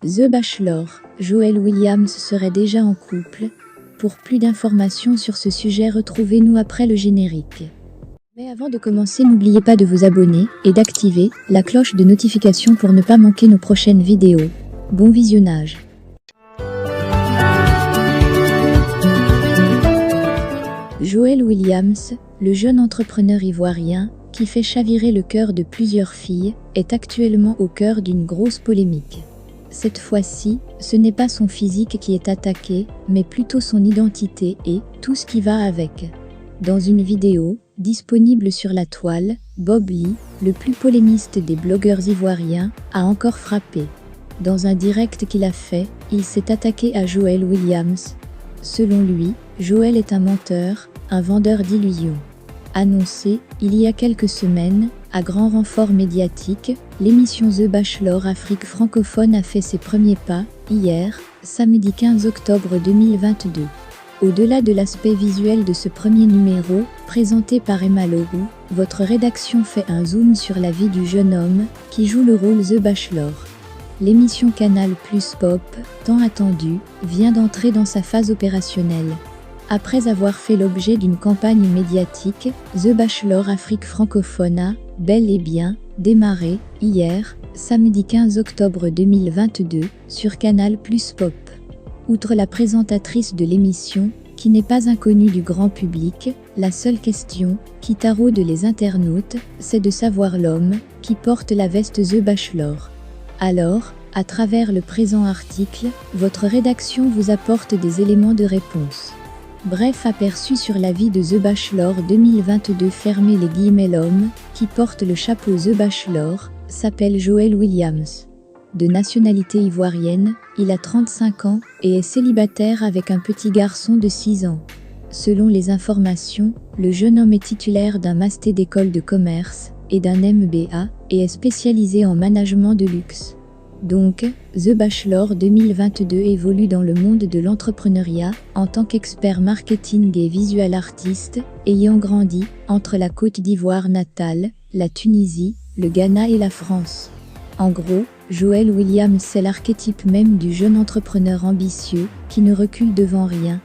The Bachelor, Joel Williams serait déjà en couple. Pour plus d'informations sur ce sujet, retrouvez-nous après le générique. Mais avant de commencer, n'oubliez pas de vous abonner et d'activer la cloche de notification pour ne pas manquer nos prochaines vidéos. Bon visionnage. Joel Williams, le jeune entrepreneur ivoirien, qui fait chavirer le cœur de plusieurs filles, est actuellement au cœur d'une grosse polémique. Cette fois-ci, ce n'est pas son physique qui est attaqué, mais plutôt son identité et tout ce qui va avec. Dans une vidéo, disponible sur la toile, Bob Lee, le plus polémiste des blogueurs ivoiriens, a encore frappé. Dans un direct qu'il a fait, il s'est attaqué à Joel Williams. Selon lui, Joel est un menteur, un vendeur d'illusions. Annoncé, il y a quelques semaines, à grand renfort médiatique, l'émission The Bachelor Afrique francophone a fait ses premiers pas, hier, samedi 15 octobre 2022. Au-delà de l'aspect visuel de ce premier numéro, présenté par Emma Leroux, votre rédaction fait un zoom sur la vie du jeune homme, qui joue le rôle The Bachelor. L'émission Canal+ Pop, tant attendue, vient d'entrer dans sa phase opérationnelle. Après avoir fait l'objet d'une campagne médiatique, The Bachelor Afrique francophone a, bel et bien, démarré, hier, samedi 15 octobre 2022, sur Canal+ Pop. Outre la présentatrice de l'émission, qui n'est pas inconnue du grand public, la seule question qui taraude les internautes, c'est de savoir l'homme qui porte la veste The Bachelor. Alors, à travers le présent article, votre rédaction vous apporte des éléments de réponse. Bref aperçu sur la vie de The Bachelor 2022 fermez les guillemets. L'homme, qui porte le chapeau The Bachelor, s'appelle Joel Williams. De nationalité ivoirienne, il a 35 ans et est célibataire avec un petit garçon de 6 ans. Selon les informations, le jeune homme est titulaire d'un master d'école de commerce et d'un MBA et est spécialisé en management de luxe. Donc, The Bachelor 2022 évolue dans le monde de l'entrepreneuriat en tant qu'expert marketing et visual artiste, ayant grandi entre la Côte d'Ivoire natale, la Tunisie, le Ghana et la France. En gros, Joel Williams c'est l'archétype même du jeune entrepreneur ambitieux qui ne recule devant rien.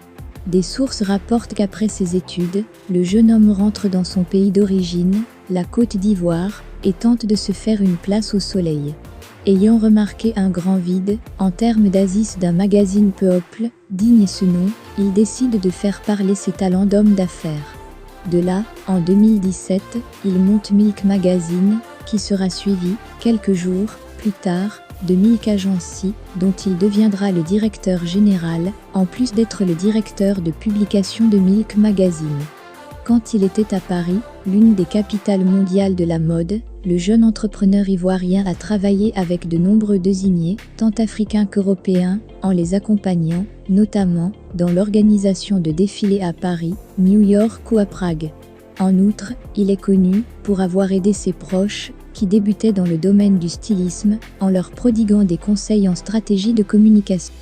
Des sources rapportent qu'après ses études, le jeune homme rentre dans son pays d'origine, la Côte d'Ivoire, et tente de se faire une place au soleil. Ayant remarqué un grand vide, en termes d'asis d'un magazine Peuple, digne ce nom, il décide de faire parler ses talents d'homme d'affaires. De là, en 2017, il monte Milk Magazine, qui sera suivi, quelques jours plus tard, de Milk Agency, dont il deviendra le directeur général, en plus d'être le directeur de publication de Milk Magazine. Quand il était à Paris, l'une des capitales mondiales de la mode, le jeune entrepreneur ivoirien a travaillé avec de nombreux désignés, tant africains qu'européens, en les accompagnant, notamment, dans l'organisation de défilés à Paris, New York ou à Prague. En outre, il est connu pour avoir aidé ses proches, qui débutaient dans le domaine du stylisme, en leur prodiguant des conseils en stratégie de communication.